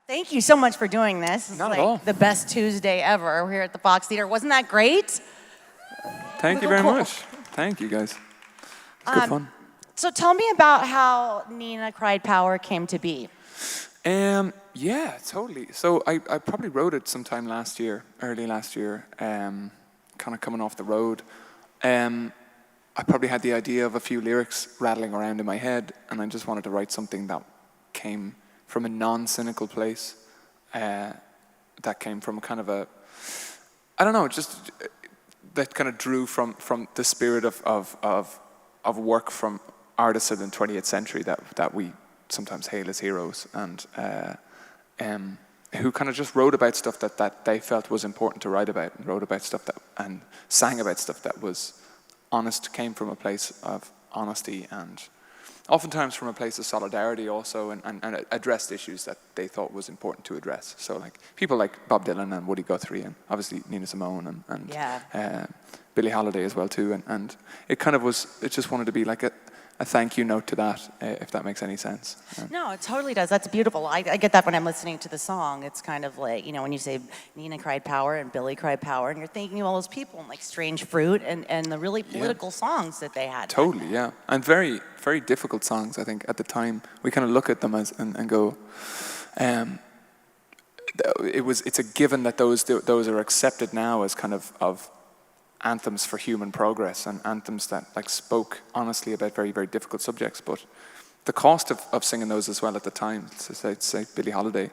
Thank you so much for doing this. It's Not like at all. the best Tuesday ever here at the Fox Theater. Wasn't that great? Thank you very much. Thank you, guys. It's good fun. So tell me about how Nina Cried Power came to be. Yeah, totally. So I probably wrote it sometime last year, early last year, kind of coming off the road. I probably had the idea of a few lyrics rattling around in my head, and I just wanted to write something that came from a non-cynical place, that came from kind of a, I don't know, just that kind of drew from the spirit of work from artists of the 20th century that we sometimes hail as heroes, and who kind of just wrote about stuff that they felt was important to write about, and wrote about stuff that, and sang about stuff that was honest, came from a place of honesty, and oftentimes from a place of solidarity also, and addressed issues that they thought was important to address. So like people like Bob Dylan and Woody Guthrie, and obviously Nina Simone, and Billie Holiday as well too, and it kind of was, it just wanted to be like a thank you note to that, if that makes any sense. No, it totally does. That's beautiful. I get that when I'm listening to the song. It's kind of like, when you say Nina Cried Power and Billy Cried Power, and you're thinking of all those people and like Strange Fruit and the really political songs that they had. Totally, yeah. And very, very difficult songs, I think, at the time. We kind of look at them as and go, it's a given that those are accepted now as kind of anthems for human progress, and anthems that like spoke honestly about very, very difficult subjects. But the cost of singing those as well at the time, say Billie Holiday,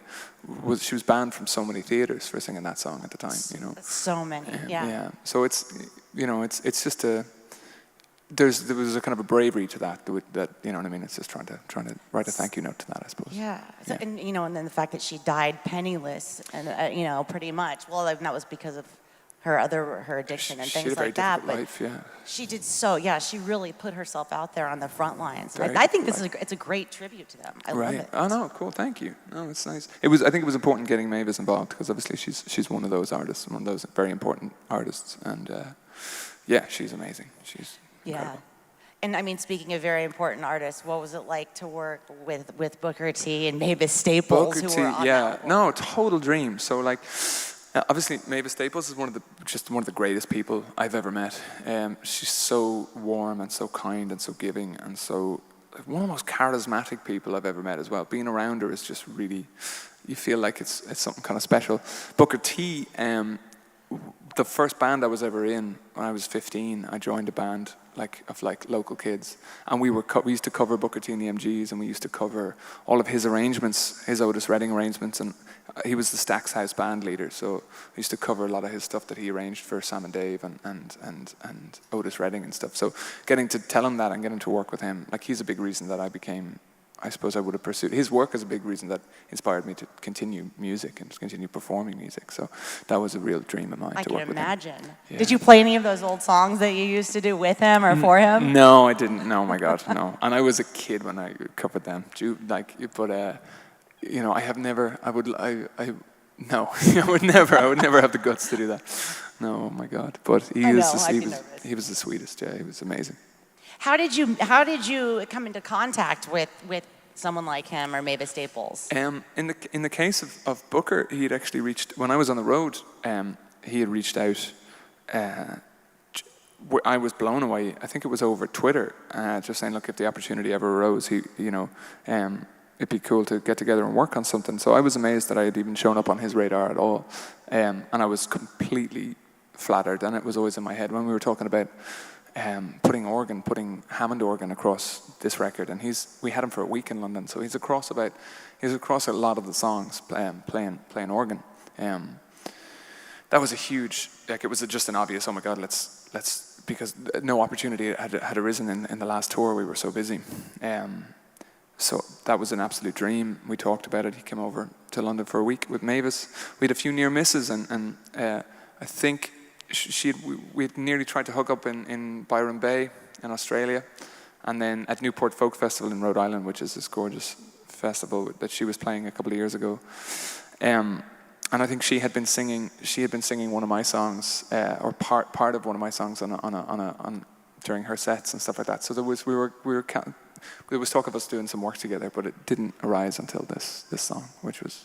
she was banned from so many theaters for singing that song at the time. So many, yeah. So it's it's just there was a kind of a bravery to that you know what I mean. It's just trying to write a thank you note to that, I suppose. Yeah. And and then the fact that she died penniless, and pretty much. Well, that was because of her addiction and things like that. But life, yeah. She did she really put herself out there on the front lines. I think it's a great tribute to them. I love it. Oh no, cool, thank you. No, it's nice. I think it was important getting Mavis involved, because obviously she's one of those artists, one of those very important artists, and she's amazing. She's incredible. And I mean, speaking of very important artists, what was it like to work with Booker T and Mavis Staples, Booker who T, were on that album? No, total dream. So like, obviously Mavis Staples is one of the greatest people I've ever met. She's so warm and so kind and so giving, and so one of the most charismatic people I've ever met as well. Being around her is just really, you feel like it's something kind of special. Booker T, the first band I was ever in when I was 15, I joined a band of local kids, and we used to cover Booker T and the MGs, and we used to cover all of his arrangements, his Otis Redding arrangements, and he was the Stax House band leader, so we used to cover a lot of his stuff that he arranged for Sam and Dave and Otis Redding and stuff. So getting to tell him that and getting to work with him, he's a big reason that I suppose I would have pursued. His work is a big reason that inspired me to continue music and continue performing music. So that was a real dream of mine to work with him. I can imagine. Yeah. Did you play any of those old songs that you used to do with him or for him? No, I didn't. No, my God, no. And I was a kid when I covered them. I have never. No, I would never have the guts to do that. No, oh my God. But he was the sweetest. Yeah, he was amazing. How did you come into contact with someone like him or Mavis Staples? In the case of Booker, he had actually reached, when I was on the road, he had reached out. I was blown away. I think it was over Twitter, just saying, look, if the opportunity ever arose, it'd be cool to get together and work on something. So I was amazed that I had even shown up on his radar at all, and I was completely flattered. And it was always in my head when we were talking about putting Hammond organ across this record, and we had him for a week in London, so he's across a lot of the songs playing organ. That was a huge, it was just an obvious, oh my God, let's because no opportunity had arisen in the last tour. We were so busy. So that was an absolute dream. We talked about it. He came over to London for a week with Mavis. We had a few near misses, and I think we'd nearly tried to hook up in Byron Bay in Australia, and then at Newport Folk Festival in Rhode Island, which is this gorgeous festival that she was playing a couple of years ago. And I think she had been singing one of my songs, or part of one of my songs on during her sets and stuff like that. So there was talk of us doing some work together, but it didn't arise until this song, which was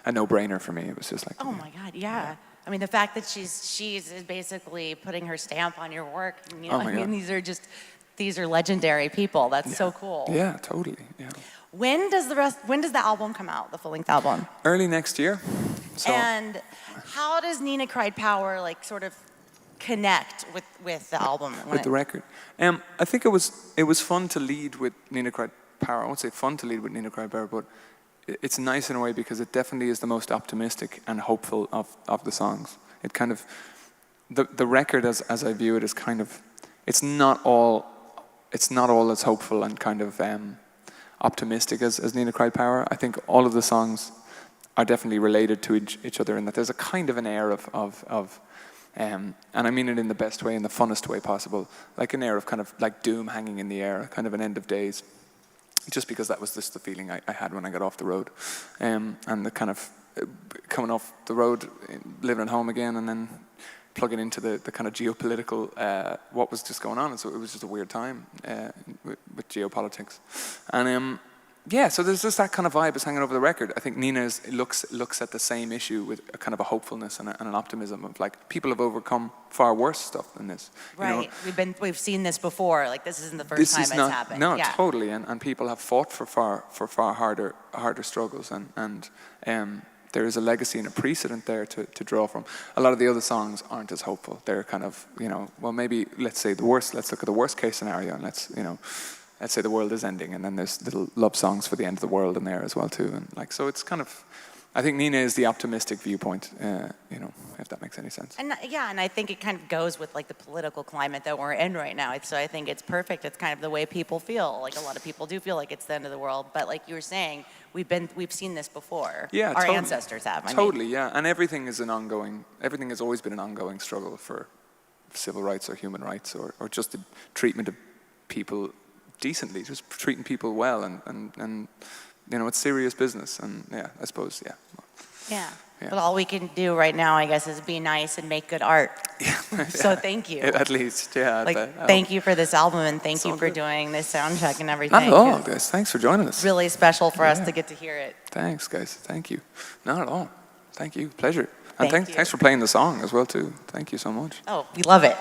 a no-brainer for me. It was just like, Oh my God, yeah. I mean, the fact that she's basically putting her stamp on your work. You know, Oh my I mean, God. these are legendary people. That's so cool. Yeah, totally. Yeah. When does the album come out, the full-length album? Early next year. So And how does Nina Cried Power like sort of connect with the album? with the record, I think it was fun to lead with Nina Cried Power. I won't say fun to lead with Nina Cried Power, but it's nice in a way because it definitely is the most optimistic and hopeful of the songs. It kind of the record as I view it is kind of it's not all as hopeful and kind of optimistic as Nina Cried Power. I think all of the songs are definitely related to each other in that there's a kind of an air of and I mean it in the best way, in the funnest way possible, like an air of kind of like doom hanging in the air, kind of an end of days, just because that was just the feeling I had when I got off the road, and the kind of coming off the road, living at home again, and then plugging into the kind of geopolitical, what was just going on. And so it was just a weird time with geopolitics. And yeah, so there's just that kind of vibe is hanging over the record. I think Nina looks at the same issue with a kind of a hopefulness and an optimism of like, people have overcome far worse stuff than this. Right, you know? we've seen this before. Like this isn't the first time it's happened. No, yeah. totally. And people have fought for far harder struggles. And there is a legacy and a precedent there to draw from. A lot of the other songs aren't as hopeful. They're kind of, well, maybe let's look at the worst case scenario, and let's say the world is ending, and then there's little love songs for the end of the world in there as well too. And like, so it's kind of, I think Nina is the optimistic viewpoint, if that makes any sense. And yeah, and I think it kind of goes with like the political climate that we're in right now. So I think it's perfect. It's kind of the way people feel. Like a lot of people do feel like it's the end of the world, but like you were saying, we've seen this before. Yeah, our totally. ancestors have. Totally, yeah. And everything has always been an ongoing struggle for civil rights or human rights or just the treatment of people decently, just treating people well, and it's serious business. And yeah, I suppose, yeah. Yeah. Yeah. But all we can do right now, I guess, is be nice and make good art. Yeah. So thank you. At least, yeah. Thank you for this album, and thank you for doing this sound check and everything. Not at all, guys. Thanks for joining us. Really special for us to get to hear it. Thanks, guys. Thank you. Not at all. Thank you. Pleasure. And Thank you. thanks for playing the song as well, too. Thank you so much. Oh, we love it.